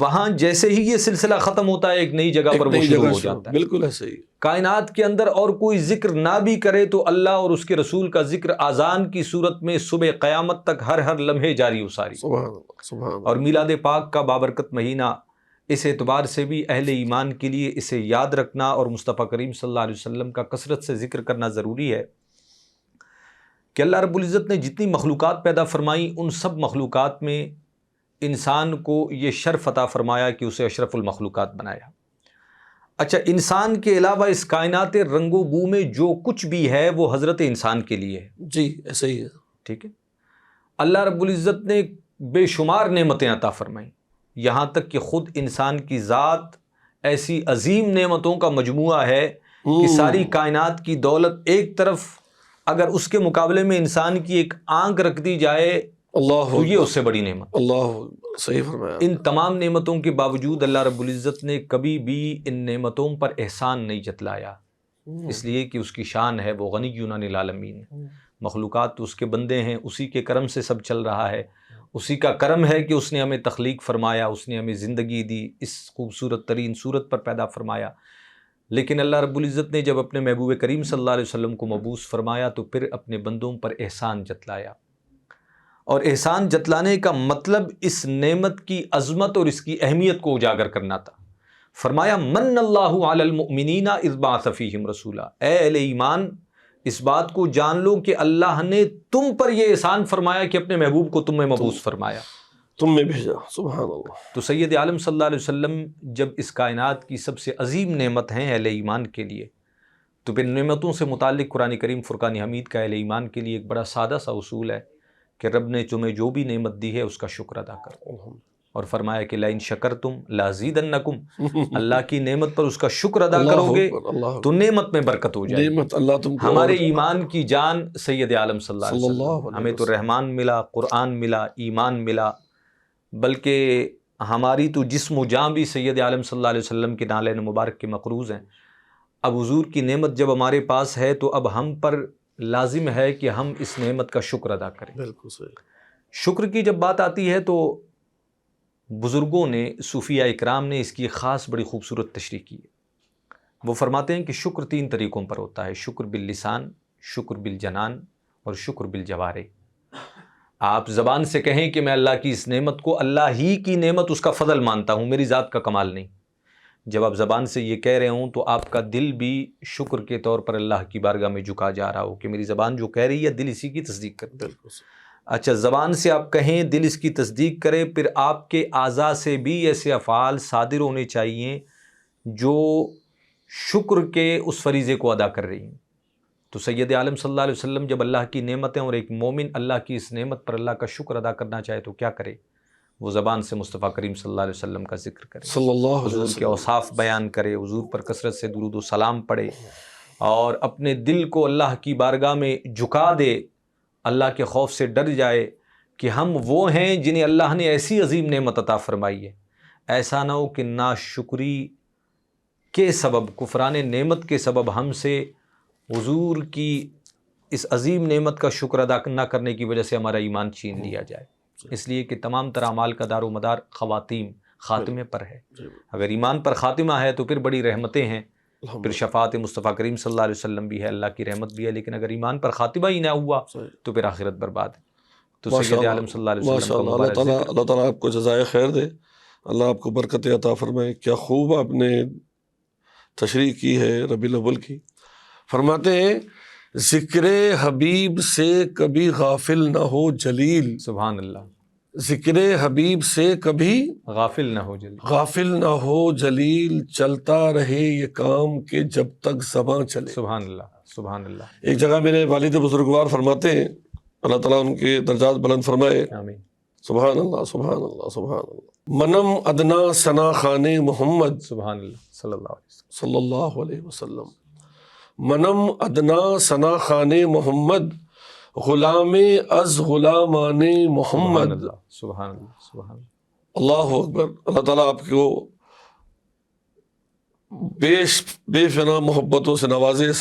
وہاں جیسے ہی یہ سلسلہ ختم ہوتا ہے ایک نئی جگہ پر وہ شروع ہو جاتا ہے. بالکل ایسے ہی. کائنات کے اندر اور کوئی ذکر نہ بھی کرے تو اللہ اور اس کے رسول کا ذکر آذان کی صورت میں صبح قیامت تک ہر لمحے جاری و ساری. سبحان اللہ سبحان اللہ. اور میلاد پاک کا بابرکت مہینہ اس اعتبار سے بھی اہل ایمان کے لیے اسے یاد رکھنا اور مصطفیٰ کریم صلی اللہ علیہ وسلم کا کثرت سے ذکر کرنا ضروری ہے کہ اللہ رب العزت نے جتنی مخلوقات پیدا فرمائیں ان سب مخلوقات میں انسان کو یہ شرف عطا فرمایا کہ اسے اشرف المخلوقات بنایا. اچھا، انسان کے علاوہ اس کائنات رنگ و بو میں جو کچھ بھی ہے وہ حضرت انسان کے لیے ہے. جی ایسے ہی ہے. ٹھیک ہے. اللہ رب العزت نے بے شمار نعمتیں عطا فرمائیں، یہاں تک کہ خود انسان کی ذات ایسی عظیم نعمتوں کا مجموعہ ہے کہ ساری کائنات کی دولت ایک طرف اگر اس کے مقابلے میں انسان کی ایک آنکھ رکھ دی جائے اللہ تو یہ اس سے بڑی نعمت. اللہ صحیح فرمایا. ان تمام نعمتوں کے باوجود اللہ رب العزت نے کبھی بھی ان نعمتوں پر احسان نہیں جتلایا، اس لیے کہ اس کی شان ہے وہ غنی عن العالمین. مخلوقات تو اس کے بندے ہیں، اسی کے کرم سے سب چل رہا ہے، اسی کا کرم ہے کہ اس نے ہمیں تخلیق فرمایا، اس نے ہمیں زندگی دی، اس خوبصورت ترین صورت پر پیدا فرمایا. لیکن اللہ رب العزت نے جب اپنے محبوب کریم صلی اللہ علیہ وسلم کو مبعوث فرمایا تو پھر اپنے بندوں پر احسان جتلایا. اور احسان جتلانے کا مطلب اس نعمت کی عظمت اور اس کی اہمیت کو اجاگر کرنا تھا. فرمایا من اللہ علی المؤمنین اذ بعث فیہم رسولا. اے اہل ایمان، اس بات کو جان لو کہ اللہ نے تم پر یہ احسان فرمایا کہ اپنے محبوب کو تم میں مبعوث فرمایا، تم میں بھیجا. سبحان اللہ. تو سید عالم صلی اللہ علیہ وسلم جب اس کائنات کی سب سے عظیم نعمت ہیں اہل ایمان کے لیے، تو پھر نعمتوں سے متعلق قرآن کریم فرقان حمید کا اہل ایمان کے لیے ایک بڑا سادہ سا اصول ہے کہ رب نے تمہیں جو بھی نعمت دی ہے اس کا شکر ادا کرو. اور فرمایا کہ لئن شکرتم لازیدنکم، اللہ کی نعمت پر اس کا شکر ادا کرو گے تو نعمت میں برکت ہو جائے. نعمت اللہ تم کو. ہمارے ایمان کی جان سید عالم صلی اللہ علیہ وسلم. ہمیں تو رحمان ملا، قرآن ملا، ایمان ملا، بلکہ ہماری تو جسم و جان بھی سید عالم صلی اللہ علیہ وسلم کے نالین مبارک کے مقروض ہیں. اب حضور کی نعمت جب ہمارے پاس ہے تو اب ہم پر لازم ہے کہ ہم اس نعمت کا شکر ادا کریں. بالکل صحیح. شکر کی جب بات آتی ہے تو بزرگوں نے، صوفیاء اکرام نے اس کی خاص بڑی خوبصورت تشریح کی ہے. وہ فرماتے ہیں کہ شکر 3 طریقوں پر ہوتا ہے: شکر باللسان، شکر بالجنان اور شکر بالجوارح. آپ زبان سے کہیں کہ میں اللہ کی اس نعمت کو اللہ ہی کی نعمت، اس کا فضل مانتا ہوں، میری ذات کا کمال نہیں. جب آپ زبان سے یہ کہہ رہے ہوں تو آپ کا دل بھی شکر کے طور پر اللہ کی بارگاہ میں جھکا جا رہا ہو کہ میری زبان جو کہہ رہی ہے دل اسی کی تصدیق کرے. بالکل. اچھا، زبان سے آپ کہیں، دل اس کی تصدیق کرے، پھر آپ کے اعضاء سے بھی ایسے افعال صادر ہونے چاہیے جو شکر کے اس فریضے کو ادا کر رہی ہیں. تو سید عالم صلی اللہ علیہ وسلم جب اللہ کی نعمتیں، اور ایک مومن اللہ کی اس نعمت پر اللہ کا شکر ادا کرنا چاہے تو کیا کرے؟ وہ زبان سے مصطفیٰ کریم صلی اللہ علیہ وسلم کا ذکر کرے، صلی اللہ علیہ حضور وسلم کے اوصاف بیان کرے، حضور پر کثرت سے درود و سلام پڑھے، اور اپنے دل کو اللہ کی بارگاہ میں جھکا دے، اللہ کے خوف سے ڈر جائے کہ ہم وہ ہیں جنہیں اللہ نے ایسی عظیم نعمت عطا فرمائی ہے. ایسا نہ ہو کہ ناشکری کے سبب، کفران نعمت کے سبب ہم سے حضور کی اس عظیم نعمت کا شکر ادا نہ کرنے کی وجہ سے ہمارا ایمان چھین لیا جائے. اس لیے کہ تمام تر اعمال کا دار و مدار خواتین، خاتمے پر ہے. اگر ایمان پر خاتمہ ہے تو پھر بڑی رحمتیں ہیں، پھر شفاعت مصطفیٰ کریم صلی اللہ علیہ وسلم بھی ہے، اللہ کی رحمت بھی ہے. لیکن اگر ایمان پر خاتمہ ہی نہ ہوا تو پھر آخرت برباد ہے. تو سید عالم صلی اللہ علیہ وسلم کا مبارک ذکر. اللہ تعالیٰ آپ کو جزائے خیر دے، اللہ آپ کو برکت عطا فرمائے. کیا خوب آپ نے تشریح کی ہے ربیع الاول کی. فرماتے ہیں ذکر حبیب سے کبھی غافل نہ ہو جلیل. سبحان اللہ. ذکر حبیب سے کبھی غافل نہ ہو جلیل. غافل نہ ہو جلیل، چلتا رہے یہ کام کہ جب تک زباں چلے. سبحان اللہ. سبحان اللہ. ایک جگہ میرے والد بزرگوار فرماتے ہیں، اللہ تعالیٰ ان کے درجات بلند فرمائے. آمین. سبحان اللہ سبحان اللہ سبحان اللہ. منم ادنا ثنا خان محمد سبحان اللہ صلی اللہ علیہ وسلم. صلی اللہ علیہ وسلم. منم ادنا ثنا خان محمد، غلام از غلامان محمد. سبحان اللہ. سبحان اللہ. سبحان اللہ. اللہ اکبر. اللہ تعالیٰ آپ کو بے فنا محبتوں سے نوازے،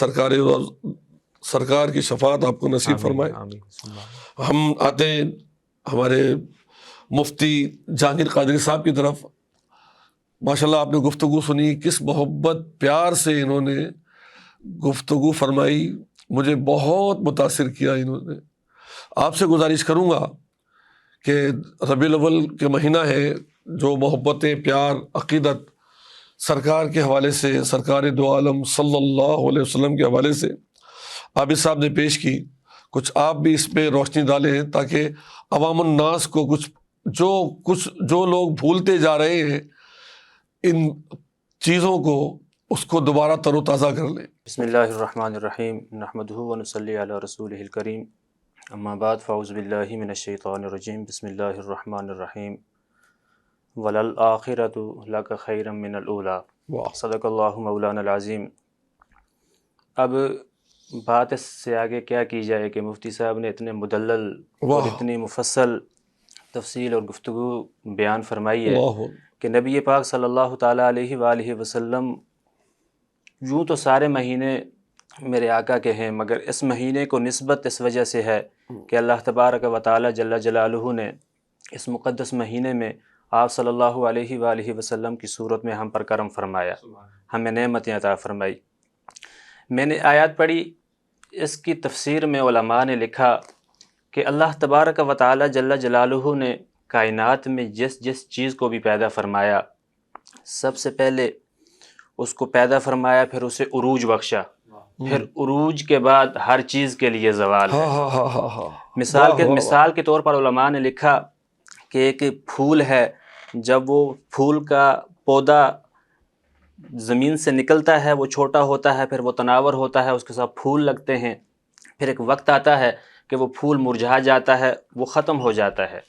سرکار کی شفاعت آپ کو نصیب فرمائے. ہم آتے ہمارے مفتی جہانگیر قادری صاحب کی طرف. ماشاءاللہ آپ نے گفتگو سنی، کس محبت پیار سے انہوں نے گفتگو فرمائی، مجھے بہت متاثر کیا انہوں نے۔ آپ سے گزارش کروں گا کہ ربیع الاول کے مہینہ ہے، جو محبت پیار عقیدت سرکار کے حوالے سے، سرکار دو عالم صلی اللہ علیہ وسلم کے حوالے سے عابد صاحب نے پیش کی، کچھ آپ بھی اس پہ روشنی ڈالیں تاکہ عوام الناس کو کچھ جو لوگ بھولتے جا رہے ہیں ان چیزوں کو، اس کو دوبارہ تر و تازہ کر لیں۔ بسم اللہ الرحمن الرحیم، نحمدہ ونصلی علی رسولہ الکریم، اما بعد فاعوذ باللہ من الشیطان الرجیم، بسم اللہ الرحمن الرحیم، وللآخرۃ لک خیر من الاولی، صدق اللہ مولانا العظیم۔ اب بات اس سے آگے کیا کی جائے کہ مفتی صاحب نے اتنے مدلل اور اتنی مفصل تفصیل اور گفتگو بیان فرمائی ہے کہ نبی پاک صلی اللہ تعالیٰ علیہ وآلہ وسلم یوں تو سارے مہینے میرے آقا کے ہیں، مگر اس مہینے کو نسبت اس وجہ سے ہے کہ اللہ تبارک و تعالیٰ جل جلالہ نے اس مقدس مہینے میں آپ صلی اللہ علیہ وآلہ وسلم کی صورت میں ہم پر کرم فرمایا، ہمیں نعمتیں عطا فرمائی۔ میں نے آیات پڑھی، اس کی تفسیر میں علماء نے لکھا کہ اللہ تبارک و تعالیٰ جل جلالہ نے کائنات میں جس چیز کو بھی پیدا فرمایا، سب سے پہلے اس کو پیدا فرمایا، پھر اسے عروج بخشا، پھر عروج کے بعد ہر چیز کے لیے زوال ہے۔ مثال کے طور پر علماء نے لکھا کہ ایک پھول ہے، جب وہ پھول کا پودا زمین سے نکلتا ہے وہ چھوٹا ہوتا ہے، پھر وہ تناور ہوتا ہے، اس کے ساتھ پھول لگتے ہیں، پھر ایک وقت آتا ہے کہ وہ پھول مرجھا جاتا ہے، وہ ختم ہو جاتا ہے،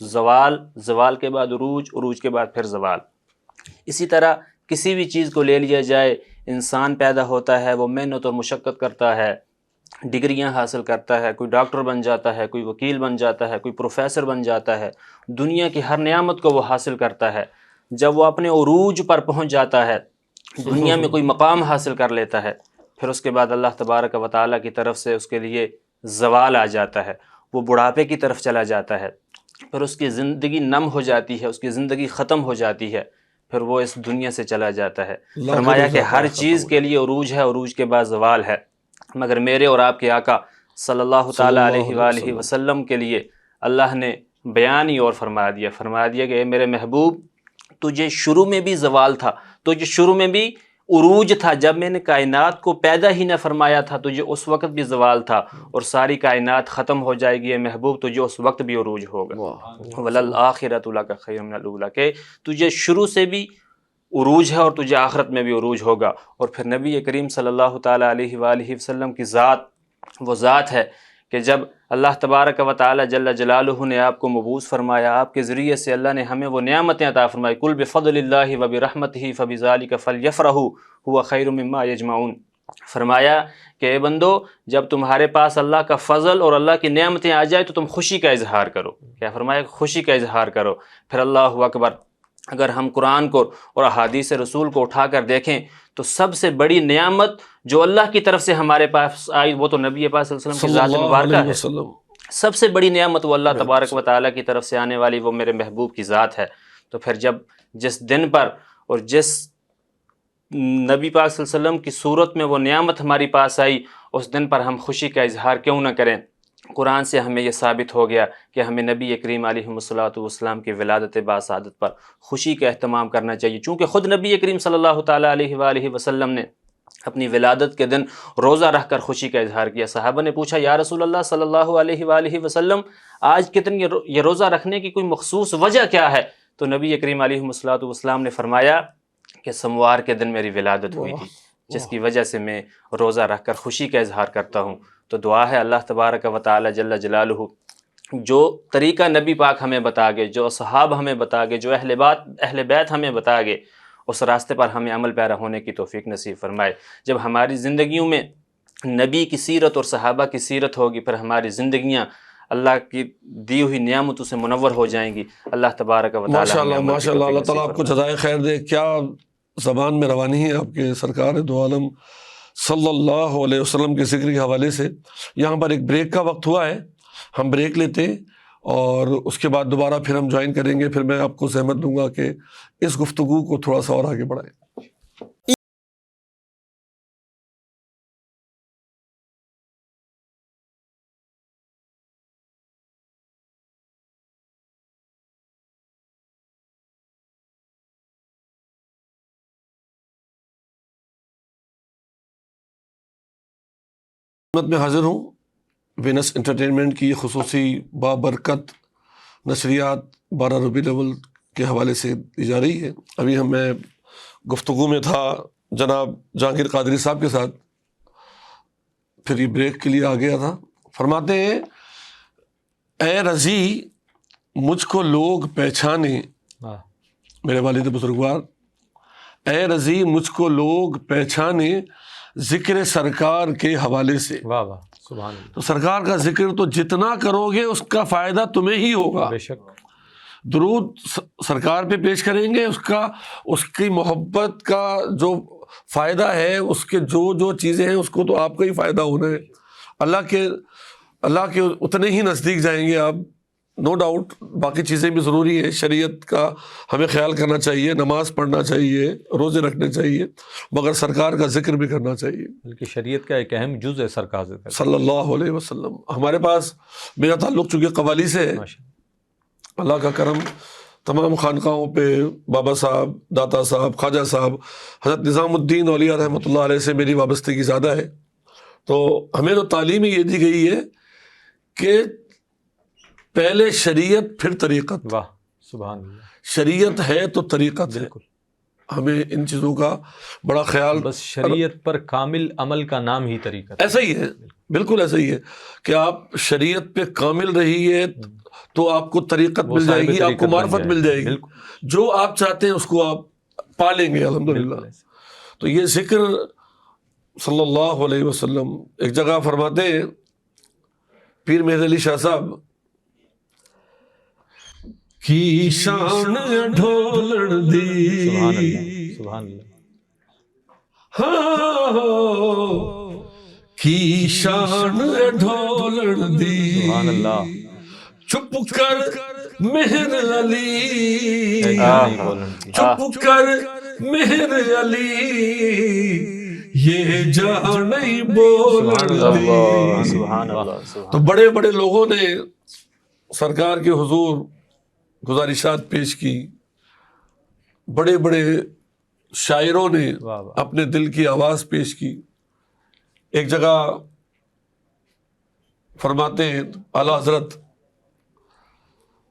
زوال کے بعد عروج، عروج کے بعد پھر زوال۔ اسی طرح کسی بھی چیز کو لے لیا جائے، انسان پیدا ہوتا ہے، وہ محنت اور مشقت کرتا ہے، ڈگریاں حاصل کرتا ہے، کوئی ڈاکٹر بن جاتا ہے، کوئی وکیل بن جاتا ہے، کوئی پروفیسر بن جاتا ہے، دنیا کی ہر نعمت کو وہ حاصل کرتا ہے۔ جب وہ اپنے عروج پر پہنچ جاتا ہے، دنیا میں کوئی مقام حاصل کر لیتا ہے، پھر اس کے بعد اللہ تبارک و تعالیٰ کی طرف سے اس کے لیے زوال آ جاتا ہے، وہ بڑھاپے کی طرف چلا جاتا ہے، پھر اس کی زندگی نم ہو جاتی ہے، اس کی زندگی ختم ہو جاتی ہے، پھر وہ اس دنیا سے چلا جاتا ہے۔ فرمایا کہ ہر چیز کے لیے عروج ہے، عروج کے بعد زوال ہے، مگر میرے اور آپ کے آقا صلی اللہ تعالیٰ علیہ وآلہ وسلم کے لیے اللہ نے بیان ہی اور فرما دیا کہ اے میرے محبوب، تجھے شروع میں بھی زوال تھا، تجھے شروع میں بھی عروج تھا، جب میں نے کائنات کو پیدا ہی نہ فرمایا تھا تجھے اس وقت بھی زوال تھا، اور ساری کائنات ختم ہو جائے گی اے محبوب، تجھے اس وقت بھی عروج ہوگا۔ وَلَلْآخِرَةُ لَكَ خَيْرٌ مِنَ الْأُولَىٰ، کہ تجھے شروع سے بھی عروج ہے اور تجھے آخرت میں بھی عروج ہوگا۔ اور پھر نبی کریم صلی اللہ تعالیٰ علیہ وآلہ وسلم کی ذات وہ ذات ہے کہ جب اللہ تبارک و تعالیٰ جل جلالہ نے آپ کو مبعوث فرمایا، آپ کے ذریعے سے اللہ نے ہمیں وہ نعمتیں عطا فرمائی، قُلْ بِفَضْلِ اللہِ وَبِرَحْمَتِهِ فَبِذَلِكَ فَلْيَفْرَحُوا هُوَ خَيْرٌ مِّمَّا يَجْمَعُونَ۔ فرمایا کہ اے بندو، جب تمہارے پاس اللہ کا فضل اور اللہ کی نعمتیں آ جائے تو تم خوشی کا اظہار کرو۔ کیا فرمایا؟ خوشی کا اظہار کرو۔ پھر اللہ اکبر، اگر ہم قرآن کو اور احادیث رسول کو اٹھا کر دیکھیں تو سب سے بڑی نعمت جو اللہ کی طرف سے ہمارے پاس آئی وہ تو نبی پاک صلی اللہ علیہ وسلم کی ذات مبارکہ ہے۔ سب سے بڑی نعمت وہ اللہ تبارک و تعالیٰ کی طرف سے آنے والی وہ میرے محبوب کی ذات ہے۔ تو پھر جس دن پر اور جس نبی پاک صلی اللہ علیہ وسلم کی صورت میں وہ نعمت ہماری پاس آئی، اس دن پر ہم خوشی کا اظہار کیوں نہ کریں؟ قرآن سے ہمیں یہ ثابت ہو گیا کہ ہمیں نبی کریم علیہ الصلوۃ والسلام کی ولادت باسعادت پر خوشی کا اہتمام کرنا چاہیے، چونکہ خود نبی کریم صلی اللہ تعالیٰ علیہ وآلہ وسلم نے اپنی ولادت کے دن روزہ رکھ کر خوشی کا اظہار کیا۔ صحابہ نے پوچھا یا رسول اللہ صلی اللہ علیہ وآلہ وسلم، آج کے دن یہ روزہ رکھنے کی کوئی مخصوص وجہ کیا ہے؟ تو نبی کریم علیہ الصلوۃ والسلام نے فرمایا کہ سموار کے دن میری ولادت ہوئی تھی، جس کی وجہ سے میں روزہ رکھ کر خوشی کا اظہار کرتا ہوں۔ تو دعا ہے اللہ تبارک و تعالی جل جلالہ جو طریقہ نبی پاک ہمیں بتا گئے، جو صحاب ہمیں بتا گئے، جو اہل بیت ہمیں بتا گئے، اس راستے پر ہمیں عمل پیرا ہونے کی توفیق نصیب فرمائے۔ جب ہماری زندگیوں میں نبی کی سیرت اور صحابہ کی سیرت ہوگی، پھر ہماری زندگیاں اللہ کی دی ہوئی نعمتوں سے منور ہو جائیں گی۔ اللہ تبارک و تعالی ماشاءاللہ ماشاءاللہ، اللہ تعالیٰ آپ کو جزائے خیر دے۔ کیا زبان میں روانی ہے آپ کے سرکار دو عالم صلی اللہ علیہ وسلم کے ذکر کے حوالے سے۔ یہاں پر ایک بریک کا وقت ہوا ہے، ہم بریک لیتے ہیں اور اس کے بعد دوبارہ پھر ہم جوائن کریں گے. پھر میں آپ کو زحمت دوں گا کہ اس گفتگو کو تھوڑا سا اور آگے بڑھائیں. میں حاضر ہوں. وینس انٹرٹینمنٹ کی خصوصی بابرکت نشریات 12 ربیع الاول کے حوالے سے دی جا رہی ہے. ابھی میں گفتگو میں تھا جناب جہانگیر قادری صاحب کے ساتھ, پھر یہ بریک کے لیے آ گیا تھا. فرماتے ہیں اے رضی مجھ کو لوگ پہچانے, میرے والد بزرگوار, اے رضی مجھ کو لوگ پہچانے ذکر سرکار کے حوالے سے. واہ واہ سبحان اللہ. تو سرکار کا ذکر تو جتنا کرو گے اس کا فائدہ تمہیں ہی ہوگا. بے شک. درود سرکار پہ پیش کریں گے, اس کی محبت کا جو فائدہ ہے, اس کے جو چیزیں ہیں اس کو تو آپ کا ہی فائدہ ہونا ہے. اللہ کے اتنے ہی نزدیک جائیں گے آپ, نو ڈاؤٹ. باقی چیزیں بھی ضروری ہیں, شریعت کا ہمیں خیال کرنا چاہیے, نماز پڑھنا چاہیے, روزے رکھنے چاہیے, مگر سرکار کا ذکر بھی کرنا چاہیے. بلکہ شریعت کا ایک اہم جز ہے سرکار ذکر صلی اللہ علیہ وسلم. ہمارے پاس میرا تعلق چونکہ قوالی سے ہے, اللہ کا کرم, تمام خانقاہوں پہ بابا صاحب, داتا صاحب, خواجہ صاحب, حضرت نظام الدین اولیاء رحمۃ اللہ علیہ سے میری وابستگی زیادہ ہے. تو ہمیں تو تعلیم یہ دی گئی ہے کہ پہلے شریعت پھر طریقت. واہ سبحان اللہ. شریعت ہے تو طریقت ہے. بالکل. ہمیں ان چیزوں کا بڑا خیال. بس شریعت پر کامل عمل کا نام ہی طریقت. ایسا ہی ہے, بالکل ایسا ہی ہے کہ آپ شریعت پہ کامل رہیے تو آپ کو طریقت مل جائے گی, آپ کو معرفت مل جائے گی. جو آپ چاہتے ہیں اس کو آپ پالیں گے الحمدللہ. تو یہ ذکر صلی اللہ علیہ وسلم ایک جگہ فرماتے ہیں پیر مہر علی شاہ صاحب کی شان ڈھولڑ دی. سبحان اللہ سبحان اللہ. ہاں کی شان ڈھولڑ دی. سبحان اللہ. چپ کر مہر علی, چپ کر مہر علی, یہ جہاں نہیں بولڑ دی. سبحان اللہ. تو بڑے بڑے لوگوں نے سرکار کے حضور گزارشات پیش کی, بڑے بڑے شاعروں نے اپنے دل کی آواز پیش کی. ایک جگہ فرماتے ہیں اعلیٰ حضرت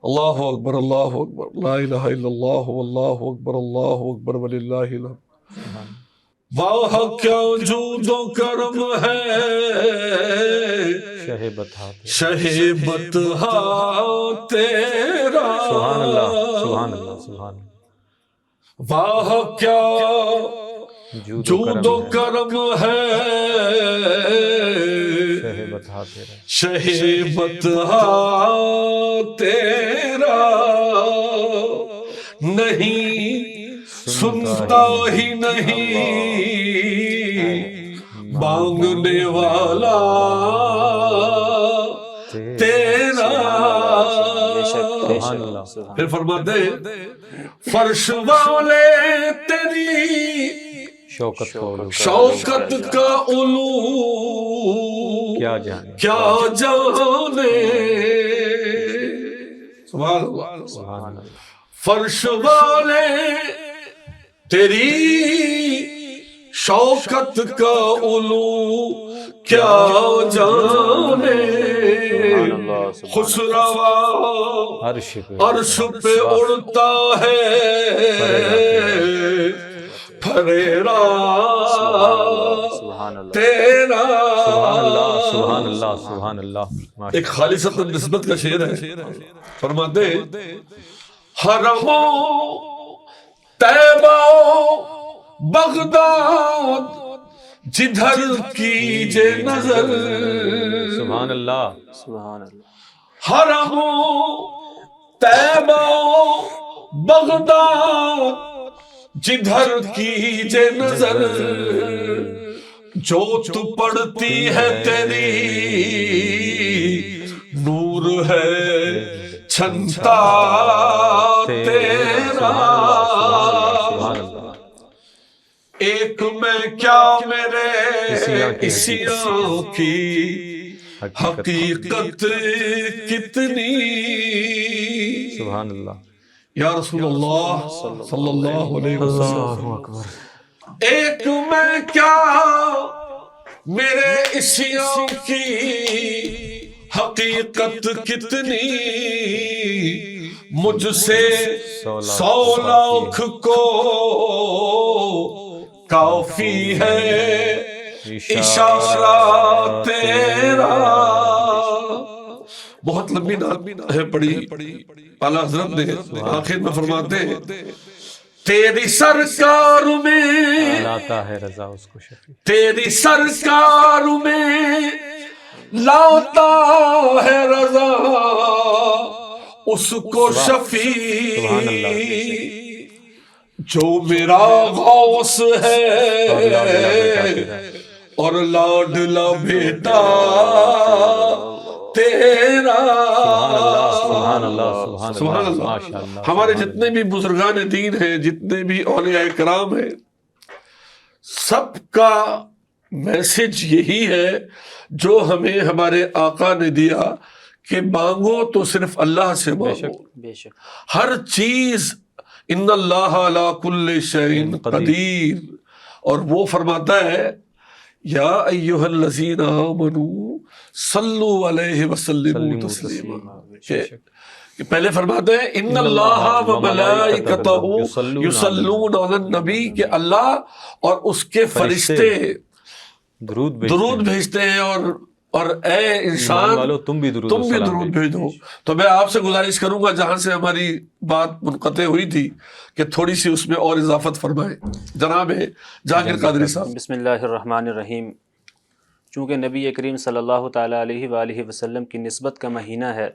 اللہ اکبر اللہ اکبر لا الہ الا اللہ واللہ اکبر اللہ اکبر وللہ الحمد. واہ کیا جود و کرم ہے شہ بطحا تیرا. سبحان اللہ سبحان اللہ سبحان اللہ. واہ کیا جود و کرم ہے شہ بطحا تیرا. نہیں سنتا ہی نہیں مانگنے والا تیرا. پھر فرماتے فرش والے تیری شوکت کا علو کیا جانے سبحان اللہ. فرش والے تیری شوکت کا علو کیا جانے. خسروا عرش پہ اڑتا ہے پھریرا تیرا. سبحان اللہ سبحان اللہ. ایک خالصۃ نسبت کا شعر ہے. فرماتے حرموں طیبہ بغداد جدھر کیجے نظر. سبحان اللہ سبحان اللہ. حرموں طیبہ بغداد جدھر کیجے نظر. جوت پڑتی ہے تیری نور ہے چھنتا تیرا، ایک میں کیا میرے عیسیوں کی حقیقت کتنی، سبحان اللہ، یا رسول اللہ صلی اللہ علیہ وسلم، ایک میں کیا میرے عیسیوں کی حقیقت کتنی، مجھ سے 100 لاکھ کو کافی ہے اشارہ تیرا۔ بہت لمبی نعت ہے پڑھی، اعلیٰ حضرت نے آخر میں فرماتے ہیں تیری سرکار میں لاتا ہے رضا اس کو شفیع، تیری سرکار میں لاتا ہے رضا اس کو شفیع، جو میرا غوث ہے اور لاڈلا بیٹا تیرا۔ سبحان اللہ، سبحان اللہ۔ ہمارے جتنے بھی بزرگان دین ہیں، جتنے بھی اولیاء کرام ہیں، سب کا میسج یہی ہے جو ہمیں ہمارے آقا نے دیا کہ مانگو تو صرف اللہ سے مانگو، بے شک ہر چیز ان اللہ علی کل شیء قدیر، اور وہ فرماتا ہے یا ایھا الذین آمنوا صلوا علیہ وسلموا تسلیما، کہ پہلے فرماتے ہیں ان اللہ و ملائکتہ یصلون علی النبی، کہ اللہ اور اس کے فرشتے درود بھیجتے ہیں، اور اے انسان تم بھی درود بھیجو۔ تو میں آپ سے گزارش کروں گا جہاں سے ہماری بات منقطع ہوئی تھی کہ تھوڑی سی اس میں اور اضافت فرمائیں جناب جہانگیر قادری صاحب۔ بسم اللہ الرحمن الرحیم۔ چونکہ نبی کریم صلی اللہ تعالیٰ علیہ وآلہ وسلم کی نسبت کا مہینہ ہے،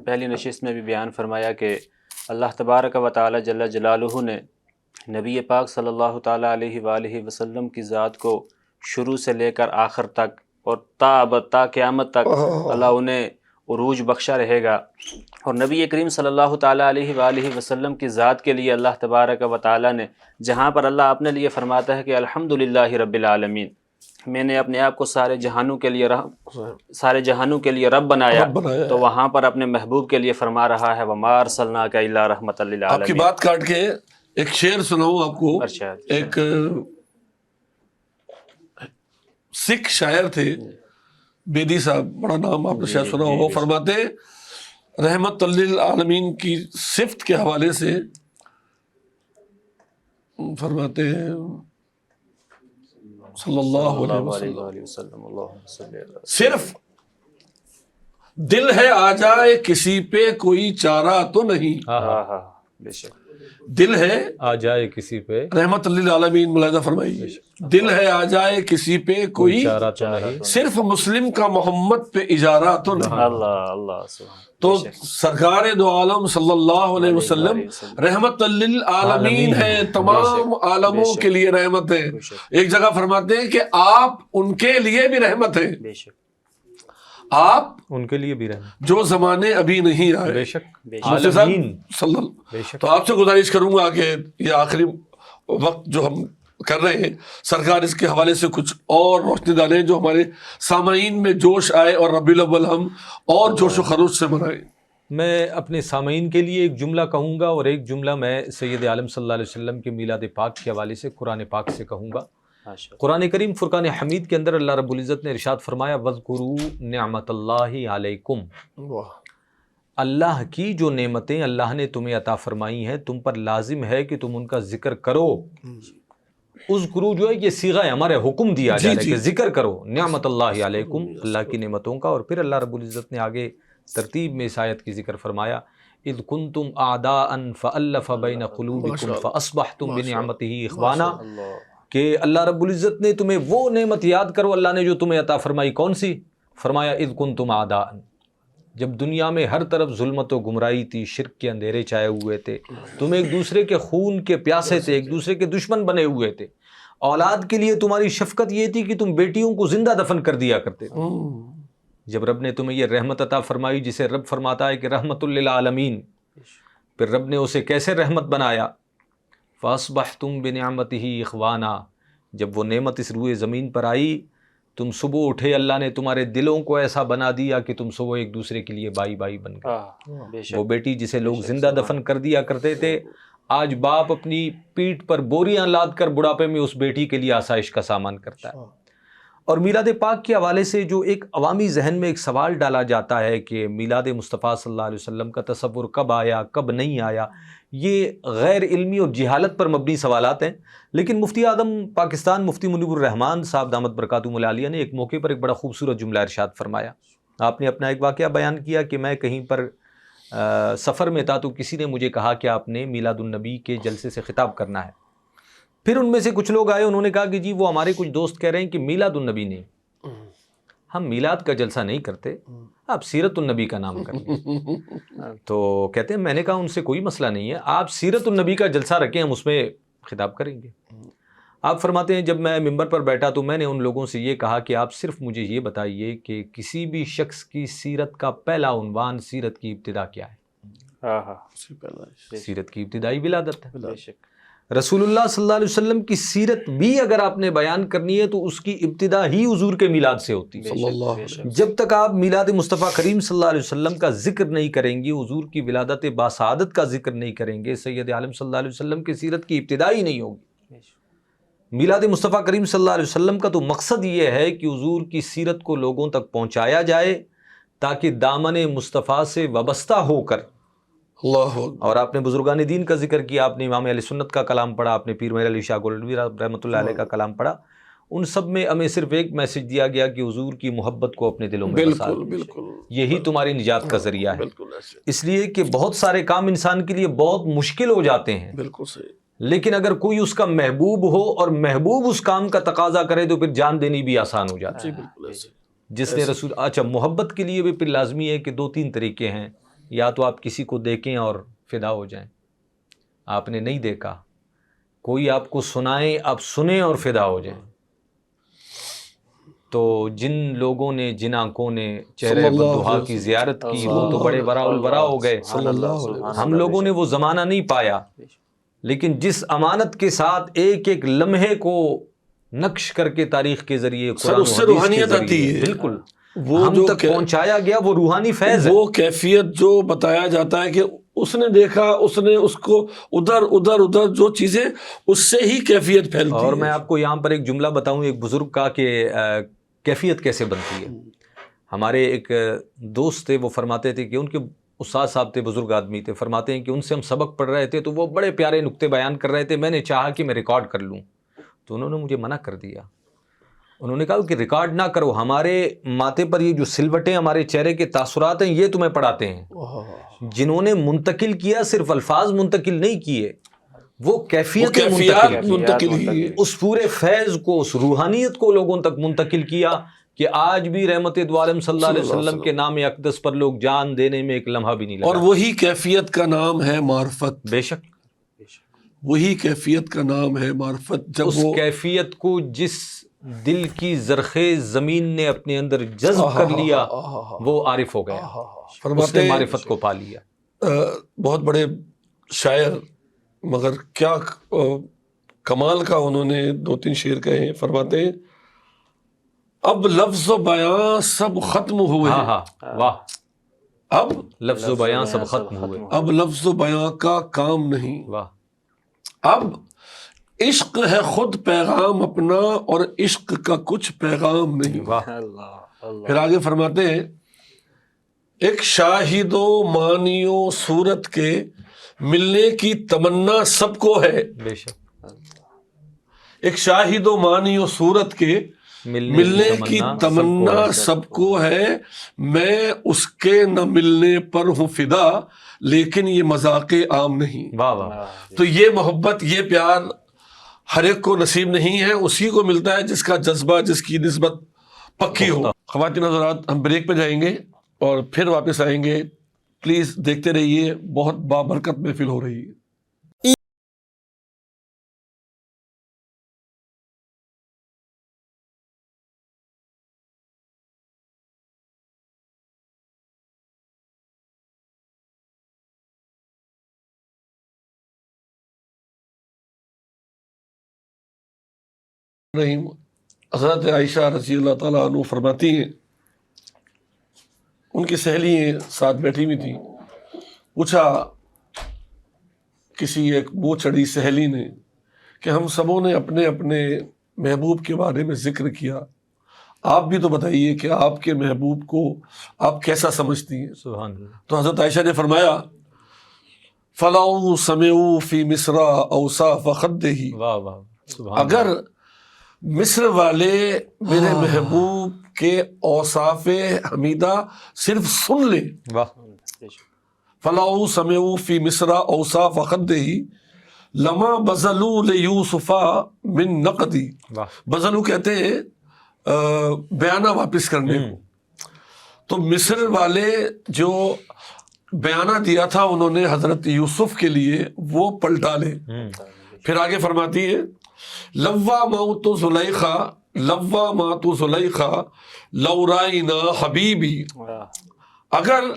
پہلی نشست میں بھی بیان فرمایا کہ اللہ تبارک و تعالیٰ جل جلالہ نے نبی پاک صلی اللہ تعالیٰ علیہ وآلہ وسلم کی ذات کو شروع سے لے کر آخر تک اور تا قیامت تک اللہ انہیں عروج بخشا رہے گا، اور نبی کریم صلی اللہ تعالیٰ علیہ وآلہ وسلم کی ذات کے لیے اللہ تبارک و تعالیٰ نے جہاں پر اللہ اپنے لیے فرماتا ہے کہ الحمدللہ رب العالمین، میں نے اپنے آپ کو سارے جہانوں کے لیے رب بنایا، تو وہاں پر اپنے محبوب کے لیے فرما رہا ہے وَمَا أَرْسَلْنَاكَ إِلَّا رَحْمَةً لِلْعَالَمِينَ۔ آپ کی بات کاٹ کے ایک شعر سناؤں آپ کو۔ ایک سکھ شاعر تھے بیدی صاحب، بڑا نام آپ نے شاید سنا ہو، وہ فرماتے رحمت للعالمین کی صفت کے حوالے سے فرماتے ہیں صلی اللہ علیہ وسلم، صرف دل ہے آ جائے کسی پہ کوئی چارہ تو نہیں، بے شک دل ہے آ جائے کسی پہ، رحمت للعالمین ملاحظہ فرمائیے، دل ہے آ جائے کسی پہ کوئی چارہ تو نہیں، صرف مسلم کا محمد پہ اجارہ تو نہیں۔ اللہ تو سرکار دو عالم صلی اللہ علیہ وسلم رحمت للعالمین ہے، تمام عالموں کے لیے رحمت ہے۔ ایک جگہ فرماتے ہیں کہ آپ ان کے لیے بھی رحمت ہیں، بے شک آپ ان کے لیے بھی رہنا، جو زمانے ابھی نہیں آئے۔ بے شک عالمین صلی اللہ۔ بے شک۔ تو آپ سے گزارش کروں گا کہ یہ آخری وقت جو ہم کر رہے ہیں، سرکار اس کے حوالے سے کچھ اور روشنی ڈالیں جو ہمارے سامعین میں جوش آئے اور ربیع الاول ہم اور جوش و خروش سے منائیں۔ میں اپنے سامعین کے لیے ایک جملہ کہوں گا، اور ایک جملہ میں سید عالم صلی اللہ علیہ وسلم کے میلاد پاک کے حوالے سے قرآن پاک سے کہوں گا۔ قرآن کریم فرقان حمید کے اندر اللہ رب العزت نے ارشاد فرمایا وَاذْكُرُوا نِعْمَةَ اللَّهِ عَلَيْكُمْ، اللہ کی جو نعمتیں اللہ نے تمہیں عطا فرمائی ہیں تم پر لازم ہے کہ تم ان کا ذکر کرو۔ اذکرو جو ہے یہ صیغہ ہے، ہمارے حکم دیا جا رہا ہے کہ ذکر کرو نعمت اللہ علیکم، اللہ کی نعمتوں کا۔ اور پھر اللہ رب العزت نے آگے ترتیب میں اس آیت کی ذکر فرمایا اذ کنتم اعداء فالف بین قلوبکم فاصبحتم بنعمتہ اخوانا، کہ اللہ رب العزت نے تمہیں وہ نعمت یاد کرو اللہ نے جو تمہیں عطا فرمائی، کون سی؟ فرمایا اذ کنتم اعداء، جب دنیا میں ہر طرف ظلمت و گمراہی تھی، شرک کے اندھیرے چھائے ہوئے تھے، تم ایک دوسرے کے خون کے پیاسے تھے، ایک دوسرے کے دشمن بنے ہوئے تھے، اولاد کے لیے تمہاری شفقت یہ تھی کہ تم بیٹیوں کو زندہ دفن کر دیا کرتے تھے، جب رب نے تمہیں یہ رحمت عطا فرمائی جسے رب فرماتا ہے کہ رحمت للعالمین، پھر رب نے اسے کیسے رحمت بنایا؟ فَأَصْبَحْتُمْ بِنِعْمَتِهِ إِخْوَانًا، جب وہ نعمت اس روئے زمین پر آئی، تم صبح اٹھے، اللہ نے تمہارے دلوں کو ایسا بنا دیا کہ تم صبح ایک دوسرے کے لیے بائی بائی بن گئے۔ وہ بیٹی جسے لوگ زندہ دفن کر دیا کرتے تھے، آج باپ اپنی پیٹھ پر بوریاں لاد کر بڑھاپے میں اس بیٹی کے لیے آسائش کا سامان کرتا ہے۔ اور میلاد پاک کے حوالے سے جو ایک عوامی ذہن میں ایک سوال ڈالا جاتا ہے کہ میلاد مصطفیٰ صلی اللہ علیہ وسلم کا تصور کب آیا، کب نہیں آیا، یہ غیر علمی اور جہالت پر مبنی سوالات ہیں۔ لیکن مفتی اعظم پاکستان مفتی منیب الرحمان صاحب دامت برکاتہم العالیہ نے ایک موقع پر ایک بڑا خوبصورت جملہ ارشاد فرمایا۔ آپ نے اپنا ایک واقعہ بیان کیا کہ میں کہیں پر سفر میں تھا تو کسی نے مجھے کہا کہ آپ نے میلاد النبی کے جلسے سے خطاب کرنا ہے۔ پھر ان میں سے کچھ لوگ آئے، انہوں نے کہا کہ جی وہ ہمارے کچھ دوست کہہ رہے ہیں کہ میلاد النبی نہیں، ہم میلاد کا جلسہ نہیں کرتے، آپ سیرت النبی کا نام کر لیں۔ تو کہتے ہیں میں نے کہا ان سے کوئی مسئلہ نہیں ہے، آپ سیرت النبی کا جلسہ رکھیں، ہم اس میں خطاب کریں گے۔ آپ فرماتے ہیں جب میں ممبر پر بیٹھا تو میں نے ان لوگوں سے یہ کہا کہ آپ صرف مجھے یہ بتائیے کہ کسی بھی شخص کی سیرت کا پہلا عنوان سیرت کی ابتدا کیا ہے؟ سیرت کی ابتدائی ولادت ہے۔ رسول اللہ صلی اللہ علیہ وسلم کی سیرت بھی اگر آپ نے بیان کرنی ہے تو اس کی ابتدا ہی حضور کے میلاد سے ہوتی ہے۔ جب تک آپ میلاد مصطفیٰ کریم صلی اللہ علیہ وسلم کا ذکر نہیں کریں گے، حضور کی ولادت باسعادت کا ذکر نہیں کریں گے، سید عالم صلی اللہ علیہ وسلم کی سیرت کی ابتدا ہی نہیں ہوگی۔ میلاد مصطفیٰ کریم صلی اللہ علیہ وسلم کا تو مقصد یہ ہے کہ حضور کی سیرت کو لوگوں تک پہنچایا جائے تاکہ دامن مصطفیٰ سے وابستہ ہو کر اللہ اور آپ نے بزرگان دین کا ذکر کیا، آپ نے امام علیہ سنت کا کلام پڑھا، آپ نے پیر مہر علی شاہ گولڈوی رحمۃ اللہ علیہ کا کلام پڑھا، ان سب میں ہمیں صرف ایک میسج دیا گیا کہ حضور کی محبت کو اپنے دلوں میں بسا دو، یہی تمہاری نجات کا ذریعہ ہے۔ اس لیے کہ بہت سارے کام انسان کے لیے بہت مشکل ہو جاتے ہیں، بالکل صحیح، لیکن اگر کوئی اس کا محبوب ہو اور محبوب اس کام کا تقاضا کرے تو پھر جان دینی بھی آسان ہو جاتی ہے۔ جس نے رسول محبت کے لیے بھی پھر لازمی ہے کہ دو تین طریقے ہیں، یا تو آپ کسی کو دیکھیں اور فدا ہو جائیں، آپ نے نہیں دیکھا، کوئی آپ کو سنائے، آپ سنیں اور فدا ہو جائیں۔ تو جن لوگوں نے، جن آنکھوں نے چہرے بدوحا کی زیارت کی، وہ تو بڑے ورا الورا ہو گئے۔ ہم لوگوں نے وہ زمانہ نہیں پایا، لیکن جس امانت کے ساتھ ایک ایک لمحے کو نقش کر کے تاریخ کے ذریعے قرآن و اس سے حدیث کے روحانیت ذریعے آتی ہے، بالکل وہ ہم جو تک پہنچایا گیا، وہ روحانی فیض ہے۔ وہ کیفیت جو بتایا جاتا ہے کہ اس نے دیکھا، اس نے اس کو ادھر جو چیزیں، اس سے ہی کیفیت پھیلتی ہے۔ اور میں آپ کو یہاں پر ایک جملہ بتاؤں ایک بزرگ کا کہ کیفیت کیسے بنتی ہے۔ ہمارے ایک دوست تھے، وہ فرماتے تھے کہ ان کے استاد صاحب تھے، بزرگ آدمی تھے، فرماتے ہیں کہ ان سے ہم سبق پڑھ رہے تھے تو وہ بڑے پیارے نکتے بیان کر رہے تھے، میں نے چاہا کہ میں ریکارڈ کر لوں تو انہوں نے مجھے منع کر دیا۔ انہوں نے کہا کہ ریکارڈ نہ کرو، ہمارے ماتھے پر یہ جو سلوٹیں، ہمارے چہرے کے تاثرات ہیں، یہ تمہیں پڑھاتے ہیں۔ جنہوں نے منتقل کیا صرف الفاظ منتقل نہیں کیے، وہ کیفیت منتقل کی، اس پورے فیض کو، اس روحانیت کو لوگوں تک منتقل کیا کہ آج بھی رحمت دو عالم صلی اللہ علیہ وسلم کے نام اقدس پر لوگ جان دینے میں ایک لمحہ بھی نہیں لگا۔ اور وہی کیفیت کا نام ہے معرفت۔ بے شک وہی کیفیت کا نام ہے معرفت۔ جب اس کیفیت کو جس دل کی زرخیز زمین نے اپنے اندر جذب کر لیا، وہ عارف ہو گیا، اس نے معرفت کو پا لیا۔ بہت بڑے شاعر، مگر کیا کمال کا انہوں نے دو تین شعر کہے ہیں۔ فرماتے ہیں اب لفظ و بیاں سب ختم ہوئے، واہ، اب لفظ و بیاں سب ختم ہوئے، اب لفظ و بیاں کا کام نہیں، واہ، اب عشق ہے خود پیغام اپنا اور عشق کا کچھ پیغام نہیں۔ واہ، پھر آگے فرماتے ہیں ایک شاہد و مانی و صورت کے ملنے کی تمنا سب کو ہے، بے شک، ایک شاہد و مانی و صورت کے ملنے کی تمنا سب کو ہے، میں اس کے نہ ملنے پر ہوں فدا، لیکن یہ مذاق عام نہیں۔ واہ واہ، تو یہ محبت، یہ پیار ہر ایک کو نصیب نہیں ہے، اسی کو ملتا ہے جس کا جذبہ، جس کی نسبت پکی ہو۔ خواتین حضرات، ہم بریک پہ جائیں گے اور پھر واپس آئیں گے۔ پلیز دیکھتے رہیے، بہت بابرکت محفل ہو رہی ہے۔ رحیم حضرت عائشہ رضی اللہ تعالیٰ عنہ فرماتی ہیں، ان کی سہیلیاں ساتھ بیٹھی ہوئی تھیں، پوچھا کسی ایک بو چڑھی سہیلی نے کہ ہم سبوں نے اپنے اپنے محبوب کے بارے میں ذکر کیا، آپ بھی تو بتائیے کہ آپ کے محبوب کو آپ کیسا سمجھتی ہیں؟ سبحان اللہ. تو حضرت عائشہ نے فرمایا فَلَوْ سَمِعُوا فِي مِصْرَ أَوْصَافَ خَدِّهِ، واہ واہ سبحان اگر مصر والے میرے محبوب کے اوصاف حمیدہ صرف سن لیں، اللہ. واہ فَلَوْ سَمِعُوا فِي مِصْرَ أَوْصَافَ خَدِّهِ لَمَا بَذَلُوا لِيُوسُفَ مِن نَقْدِ، واہ بذلو کہتے ہیں بیانہ واپس کرنے کو. تو مصر والے جو بیانہ دیا تھا انہوں نے حضرت یوسف کے لیے وہ پلٹا لے. پھر آگے فرماتی ہے لوامۃ زلیخا لوامۃ زلیخا لو رائنا حبیبی، اگر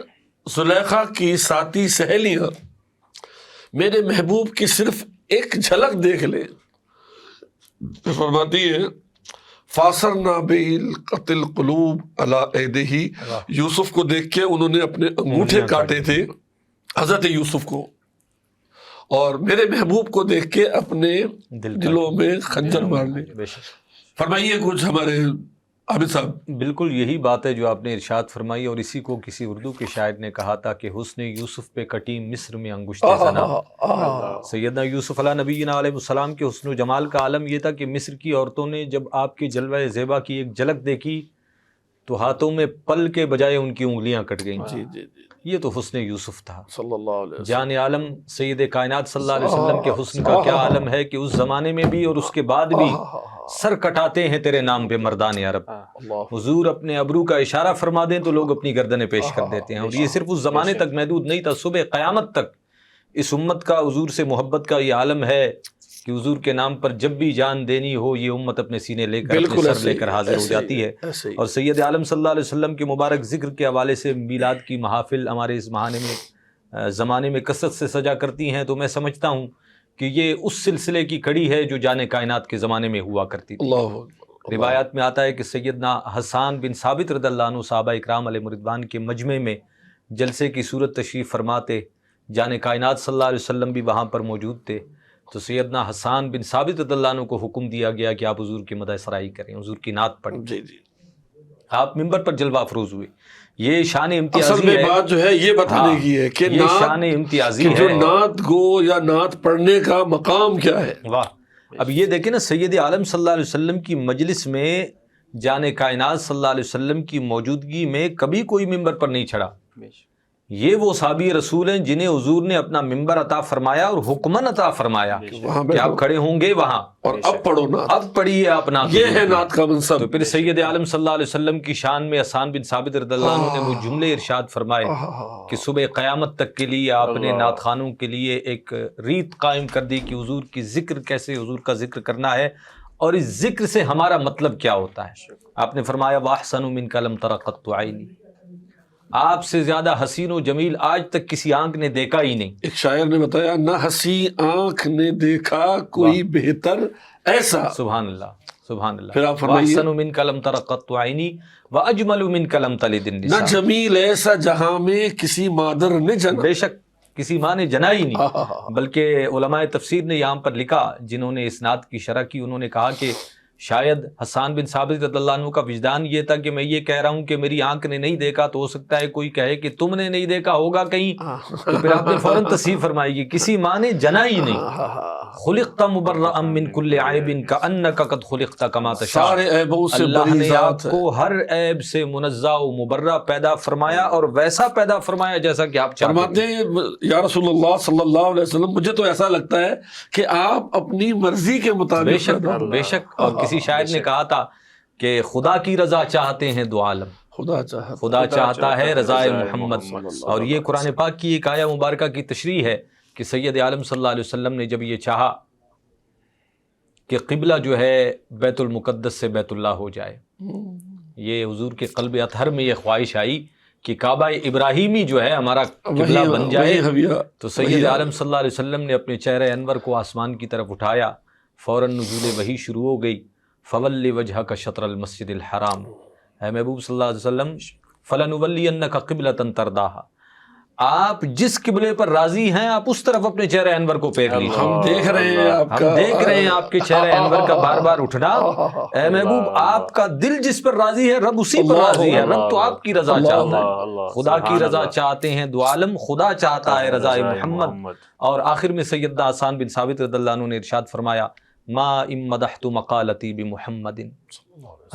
زلیخا کی ساتھی سہیلیاں میرے محبوب کی صرف ایک جھلک دیکھ لیں، فرماتی ہے فاصرنا بالقتل قلوب علی ایدیہ، یوسف کو دیکھ کے انہوں نے اپنے انگوٹھے کاٹے تھے حضرت یوسف کو، اور میرے محبوب کو دیکھ کے اپنے دلوں میں خنجر مار لے. بے شک. فرمائیے کچھ ہمارے عابد صاحب. بالکل یہی بات ہے جو آپ نے ارشاد فرمائی، اور اسی کو کسی اردو کے شاعر نے کہا تھا کہ حسن یوسف پہ کٹی مصر میں انگشت زنا. سیدنا یوسف علیہ نبینا علیہ السلام کے حسن و جمال کا عالم یہ تھا کہ مصر کی عورتوں نے جب آپ کے جلوہ زیبا کی ایک جھلک دیکھی تو ہاتھوں میں پل کے بجائے ان کی انگلیاں کٹ گئیں. جی جی جی یہ تو حسن یوسف تھا. صلی اللہ علیہ وسلم. جان عالم سید کائنات صلی اللہ علیہ وسلم کے حسن کا کیا عالم ہے کہ اس زمانے میں بھی اور اس کے بعد بھی سر کٹاتے ہیں تیرے نام پہ مردان عرب. حضور اپنے ابرو کا اشارہ فرما دیں تو لوگ اپنی گردنیں پیش کر دیتے ہیں، اور یہ صرف اس زمانے تک محدود نہیں تھا، صبح قیامت تک اس امت کا حضور سے محبت کا یہ عالم ہے کہ حضور کے نام پر جب بھی جان دینی ہو یہ امت اپنے سینے لے کر اپنے سر لے کر حاضر ہو جاتی ہے. اور سید عالم صلی اللہ علیہ وسلم کے مبارک ذکر کے حوالے سے میلاد کی محافل ہمارے اس زمانے میں کثرت سے سجا کرتی ہیں، تو میں سمجھتا ہوں کہ یہ اس سلسلے کی کڑی ہے جو جان کائنات کے زمانے میں ہوا کرتی تھی. روایات میں آتا ہے کہ سیدنا حسان بن ثابت رضی اللہ عنہ صحابہ اکرام علیہ رضوان کے مجمع میں جلسے کی صورت تشریف فرماتے، جان کائنات صلی اللہ علیہ وسلم بھی وہاں پر موجود تھے. تو سیدنا حسان بن ثابت رضی اللہ عنہ کو حکم دیا گیا کہ آپ حضور کی مدح سرائی کریں، حضور کی نعت پڑھیں. جی جی. آپ ممبر پر جلوہ افروز ہوئے. یہ شان اصل امتیازی میں ہے. بات جو ہے یہ بتانے کی ہے کہ یہ شان امتیازی کہ جو ہے. نعت گو یا نعت پڑھنے کا مقام کیا ہے. واہ. اب یہ دیکھیں نا، سید عالم صلی اللہ علیہ وسلم کی مجلس میں جان کائنات صلی اللہ علیہ وسلم کی موجودگی میں کبھی کوئی ممبر پر نہیں چڑھا. یہ وہ صحابی رسول ہیں جنہیں حضور نے اپنا ممبر عطا فرمایا اور حکمن عطا فرمایا کہ آپ کھڑے ہوں گے وہاں اور اب پڑھو نعت، اب پڑھیے آپ نعت. یہ ہے نعت کا منصب. تو پھر سید عالم صلی اللہ علیہ وسلم کی شان میں حسان بن ثابت رضی اللہ عنہ نے وہ جملے ارشاد فرمائے کہ صبح قیامت تک کے لیے آپ نے نعت خوانوں کے لیے ایک ریت قائم کر دی کہ حضور کی ذکر کیسے حضور کا ذکر کرنا ہے اور اس ذکر سے ہمارا مطلب کیا ہوتا ہے. آپ نے فرمایا وَأَحْسَنُ مِنْكَ لَمْ تَرَ قَطُّ عَيْنِي، آپ سے زیادہ حسین و جمیل آج تک کسی آنکھ نے دیکھا ہی نہیں. ایک شاعر نے بتایا نہ ہنسی آنکھ نے دیکھا کوئی بہتر ایسا. سبحان اللہ سبحان اللہ. پھر آپ فرمائیے وَأَحْسَنُ مِنْكَ لَمْ تَرَ قَطُّ عَيْنِي وَأَجْمَلُ مِنْكَ لَمْ تَلِدِ نہ النِّسَاء، جمیل ایسا جہاں میں کسی مادر نے جنا. بے شک کسی ماں نے جنا ہی نہیں. بلکہ علماء تفسیر نے یہاں پر لکھا جنہوں نے اس نعت کی شرح کی، انہوں نے کہا کہ شاید حسان بن ثابت رضی اللہ عنہ کا وجدان یہ تھا کہ میں یہ کہہ رہا ہوں کہ میری آنکھ نے نہیں دیکھا، تو ہو سکتا ہے کوئی کہے کہ تم نے نہیں دیکھا ہوگا کہیں. تو پھر آپ نے فوراً تصحیح فرمائی کہ کسی ماں نے جنا ہی نہیں. خلقت مبرأ من کل عیب کأنک قد خلقت کما تشاء، سارے عیبوں سے اللہ بری نے آپ ذات ہے. کو ہر عیب سے منزہ و مبرہ پیدا فرمایا اور ویسا پیدا فرمایا جیسا کہ آپ چاہتے فرماتے ہیں. ہیں یا رسول اللہ صلی اللہ علیہ وسلم مجھے تو ایسا لگتا ہے کہ آپ اپنی مرضی کے مطابق بے شک بے شک. اور کسی شاعر نے کہا تھا کہ خدا کی رضا چاہتے ہیں دو عالم، خدا چاہتا ہے رضائے محمد. اور یہ قرآن پاک کی ایک آیہ مبارکہ کی تشریح ہے کہ سید عالم صلی اللہ علیہ وسلم نے جب یہ چاہا کہ قبلہ جو ہے بیت المقدس سے بیت اللہ ہو جائے، یہ حضور کے قلب اطہر میں یہ خواہش آئی کہ کعبہ ابراہیمی جو ہے ہمارا قبلہ بن جائے. تو سید عالم صلی اللہ علیہ وسلم نے اپنے چہرہ انور کو آسمان کی طرف اٹھایا، فوراً نزول وحی شروع ہو گئی. فولی وجہک شطر المسجد الحرام، اے محبوب صلی اللہ علیہ وسلم فلنولینک قبلۃ ترضاھا، آپ جس قبلے پر راضی ہیں آپ اس طرف اپنے چہرہ انور کو پھیر لیجیے۔ ہم دیکھ رہے ہیں آپ ہم کا، دیکھ رہے ہیں آپ کے چہرہ انور کا بار بار اٹھنا۔ اے محبوب آپ کا دل جس پر راضی ہے رب اسی پر راضی ہے، رب تو آپ کی رضا چاہتا ہے، خدا کی رضا چاہتے ہیں، دو عالم خدا چاہتا ہے رضا محمد۔ اور آخر میں سیدنا حسان بن ثابت رضی اللہ عنہ نے ارشاد فرمایا ما ان مدحت مقالتی بمحمد،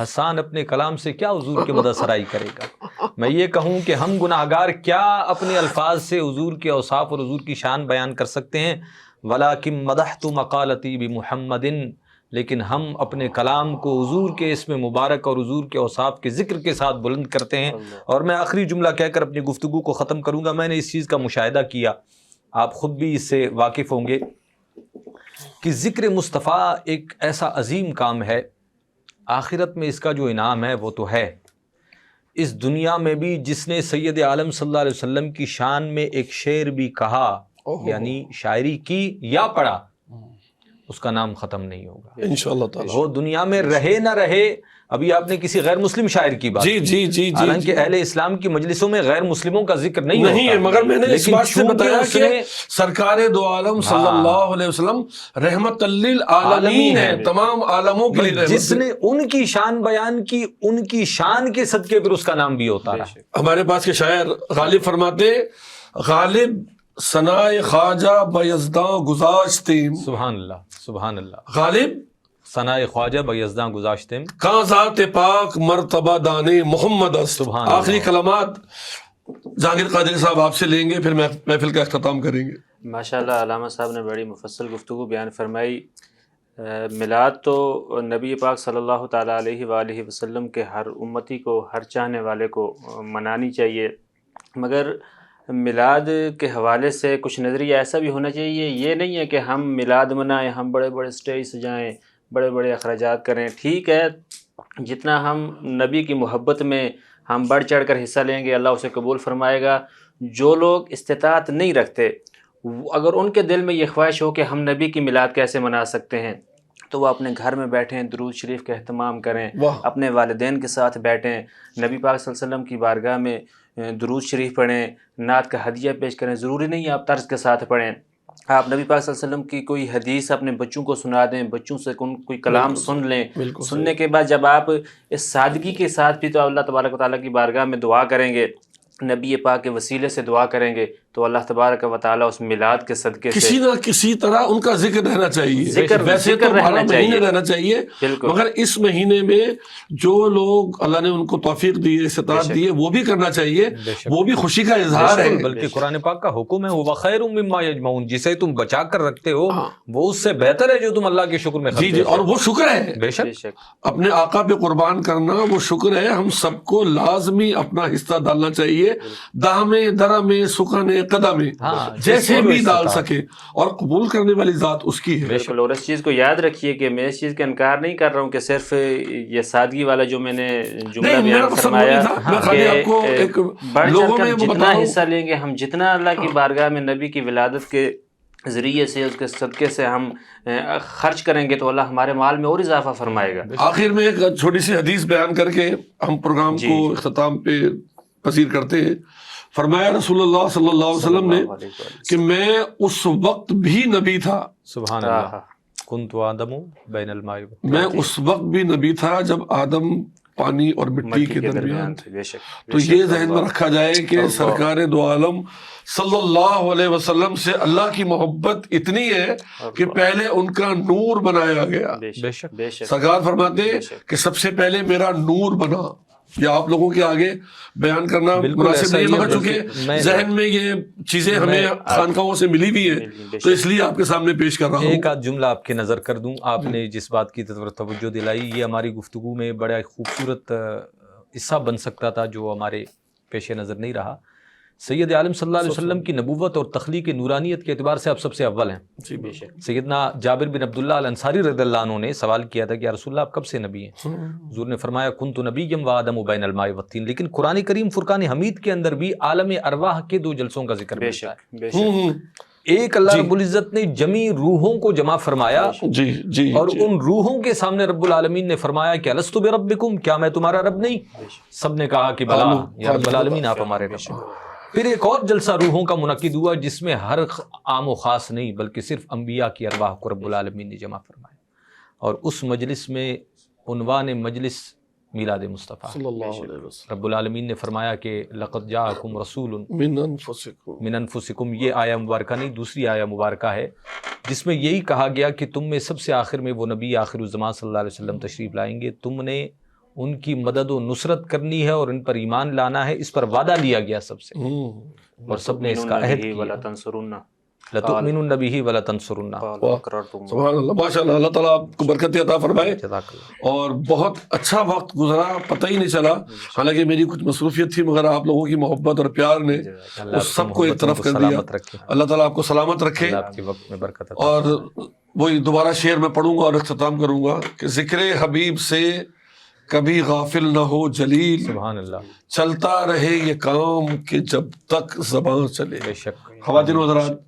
حسان اپنے کلام سے کیا حضور کے مدح سرائی کرے گا، میں یہ کہوں کہ ہم گناہگار کیا اپنے الفاظ سے حضور کے اوصاف اور حضور کی شان بیان کر سکتے ہیں، ولیکن مدحت مقالتی بمحمد، لیکن ہم اپنے کلام کو حضور کے اسم مبارک اور حضور کے اوصاف کے ذکر کے ساتھ بلند کرتے ہیں۔ اور میں آخری جملہ کہہ کر اپنی گفتگو کو ختم کروں گا، میں نے اس چیز کا مشاہدہ کیا، آپ خود بھی اس سے واقف ہوں گے کہ ذکر مصطفیٰ ایک ایسا عظیم کام ہے، آخرت میں اس کا جو انعام ہے وہ تو ہے، اس دنیا میں بھی جس نے سید عالم صلی اللہ علیہ وسلم کی شان میں ایک شعر بھی کہا، یعنی شاعری کی یا پڑھا، اس کا نام ختم نہیں ہوگا انشاءاللہ تعالی۔ وہ دنیا میں رہے نہ رہے، ابھی آپ نے کسی غیر مسلم شاعر کی بات جی جی جی حالانکہ اہل اسلام کی مجلسوں میں غیر مسلموں کا ذکر نہیں نہیں ہے، ہوتا، مگر میں نے اس لیکن بات سے چونکہ بتایا اس کہ نے سرکار دو عالم صلی اللہ علیہ وسلم رحمت للعالمین ہے، تمام عالموں کے لیے جس نے ان کی شان بیان کی، ان کی شان کے صدقے پر اس کا نام بھی ہوتا ہے۔ ہمارے پاس کے شاعر غالب فرماتے غالب ثنائے خواجہ بیزداں گذاشتیم، سبحان اللہ سبحان اللہ، غالب ثناء خواجہ بیزداں گذاشتم، کہاں ذات پاک مرتبہ دانے محمد است۔ سبحان اللہ۔ آخری کلمات جہانگیر قادری صاحب آپ سے لیں گے، پھر محفل کا اختتام کریں گے۔ ماشاءاللہ علامہ صاحب نے بڑی مفصل گفتگو بیان فرمائی۔ میلاد تو نبی پاک صلی اللہ تعالیٰ علیہ وآلہ وسلم کے ہر امتی کو، ہر چاہنے والے کو منانی چاہیے، مگر میلاد کے حوالے سے کچھ نظریہ ایسا بھی ہونا چاہیے، یہ نہیں ہے کہ ہم میلاد منائیں، ہم بڑے بڑے اسٹیج سجائیں، بڑے بڑے اخراجات کریں، ٹھیک ہے جتنا ہم نبی کی محبت میں ہم بڑھ چڑھ کر حصہ لیں گے اللہ اسے قبول فرمائے گا۔ جو لوگ استطاعت نہیں رکھتے، اگر ان کے دل میں یہ خواہش ہو کہ ہم نبی کی میلاد کیسے منا سکتے ہیں، تو وہ اپنے گھر میں بیٹھیں، درود شریف کا اہتمام کریں، اپنے والدین کے ساتھ بیٹھیں، نبی پاک صلی اللہ علیہ وسلم کی بارگاہ میں درود شریف پڑھیں، نعت کا ہدیہ پیش کریں، ضروری نہیں آپ طرز کے ساتھ پڑھیں، آپ نبی پاک صلی اللہ علیہ وسلم کی کوئی حدیث اپنے بچوں کو سنا دیں، بچوں سے کوئی کلام سن لیں، سننے کے بعد جب آپ اس سادگی کے ساتھ بھی تو اللہ تبارک و تعالیٰ کی بارگاہ میں دعا کریں گے، نبی پاک کے وسیلے سے دعا کریں گے، تو اللہ تبارک و تعالیٰ اس میلاد کے صدقے سے کسی نہ کسی طرح ان کا ذکر رہنا چاہیے، ویسے تو 12 مہینے رہنا چاہیے، مگر اس مہینے میں جو لوگ اللہ نے ان کو توفیق دی ہے، استطاعت دی ہے، وہ بھی کرنا چاہیے، وہ بھی خوشی کا اظہار ہے، بلکہ قرآن پاک کا حکم ہے وَخَيْرٌ مِّمَّا يَجْمَعُونَ، جسے تم بچا کر رکھتے ہو وہ اس سے بہتر ہے جو تم اللہ کے شکر میں جی جی، اور وہ شکر ہے، بے شک اپنے آقا پہ قربان کرنا وہ شکر ہے، ہم سب کو لازمی اپنا حصہ ڈالنا چاہیے، دامے درمے سکھنے قدمے، جیسے بھی ڈال سکے، اور قبول کرنے والی ذات اس کی ہے۔ بالکل، اور اس چیز کو یاد رکھیے کہ میں اس چیز کا انکار نہیں کر رہا ہوں کہ صرف یہ سادگی والا جو میں نے جملہ بیان فرمایا کہ بڑھ چڑھ کر جتنا حصہ لیں گے ہم، جتنا اللہ کی بارگاہ میں نبی کی ولادت کے ذریعے سے، اس کے صدقے سے ہم خرچ کریں گے تو اللہ ہمارے مال میں اور اضافہ فرمائے گا۔ آخر میں ایک چھوٹی سی حدیث بیان کر کے ہم پروگرام کو اختتام پہ پذیر کرتے ہیں۔ فرمایا رسول اللہ صلی اللہ علیہ وسلم نے کہ میں اس وقت بھی نبی تھا، سبحان اللہ، کنت آدم بین الماء، میں اس وقت بھی نبی تھا جب آدم پانی اور مٹی کے درمیان تھے۔ تو یہ ذہن میں رکھا جائے کہ سرکار دو عالم صلی اللہ علیہ وسلم سے اللہ کی محبت اتنی ہے کہ پہلے ان کا نور بنایا گیا۔ سرکار فرماتے کہ سب سے پہلے میرا نور بنا، یا آپ لوگوں کے آگے بیان کرنا مناسب نہیں، مگر چونکہ ذہن میں یہ چیزیں ہمیں خانقاہوں سے ملی بھی ہیں تو اس لیے آپ کے سامنے پیش کر رہا ہوں۔ ایک آدھ جملہ آپ کی نظر کر دوں، آپ نے جس بات کی توجہ دلائی یہ ہماری گفتگو میں بڑا خوبصورت حصہ بن سکتا تھا جو ہمارے پیش نظر نہیں رہا۔ سید عالم صلی اللہ علیہ وسلم کی نبوت اور تخلیق نورانیت کے اعتبار سے آپ سب سے اول ہیں۔ سیدنا جابر بن عبداللہ الانصاری رضی اللہ عنہ نے سوال کیا تھا کہ یا رسول اللہ آپ کب سے نبی ہیں؟ حضور نے فرمایا کنت نبیا وآدم بین الماء والطین، لیکن قرآن کریم فرقان حمید کے اندر بھی عالم ارواح کے 2 جلسوں کا ذکر ملتا ہے۔ ایک اللہ رب العزت نے جمی روحوں کو جمع فرمایا جی جی اور ان روحوں کے سامنے رب العالمین نے فرمایا کہ الستو بربکم، کیا میں تمہارا رب نہیں؟ سب نے کہا کہ بلا یا رب العالمین آپ ہمارے رب ہیں۔ پھر ایک اور جلسہ روحوں کا منعقد ہوا جس میں ہر عام و خاص نہیں بلکہ صرف انبیاء کی ارواح کو رب العالمین نے جمع فرمایا، اور اس مجلس میں عنوان مجلس میلاد مصطفیٰ صلی اللہ علیہ وسلم۔ رب العالمین نے فرمایا کہ لقد جاءکم رسول من انفسکم، من انفسکم، یہ آیہ مبارکہ نہیں، دوسری آیہ مبارکہ ہے جس میں یہی کہا گیا کہ تم میں سب سے آخر میں وہ نبی آخر الزمان صلی اللہ علیہ وسلم تشریف لائیں گے، تم نے ان کی مدد و نصرت کرنی ہے اور ان پر ایمان لانا ہے، اس پر وعدہ لیا گیا سب سے، اور سب نے اس کا عہد کیا، لَتُؤْمِنُنَّ بِهِ وَلَتَنْصُرُنَّهُ۔ سبحان اللہ، ماشاء اللہ، اللہ تعالیٰ آپ کو برکت عطا فرمائے۔ جزاک اللہ۔ اور بہت اچھا وقت گزرا، پتہ ہی نہیں چلا، حالانکہ میری کچھ مصروفیت تھی مگر آپ لوگوں کی محبت اور پیار نے اس سب کو ایک طرف کر دیا۔ اللہ تعالیٰ آپ کو سلامت رکھے، اللہ آپ کے وقت میں برکت عطا۔ اور وہی دوبارہ شعر میں پڑھوں گا اور اختتام کروں گا کہ ذکر حبیب سے کبھی غافل نہ ہو جلیل، سبحان اللہ، چلتا رہے یہ کام کہ جب تک زبان چلے۔ بے شک۔ خواتین و حضرات،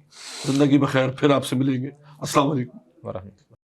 زندگی بخیر، پھر آپ سے ملیں گے۔ السلام علیکم۔ ورحمۃ اللہ۔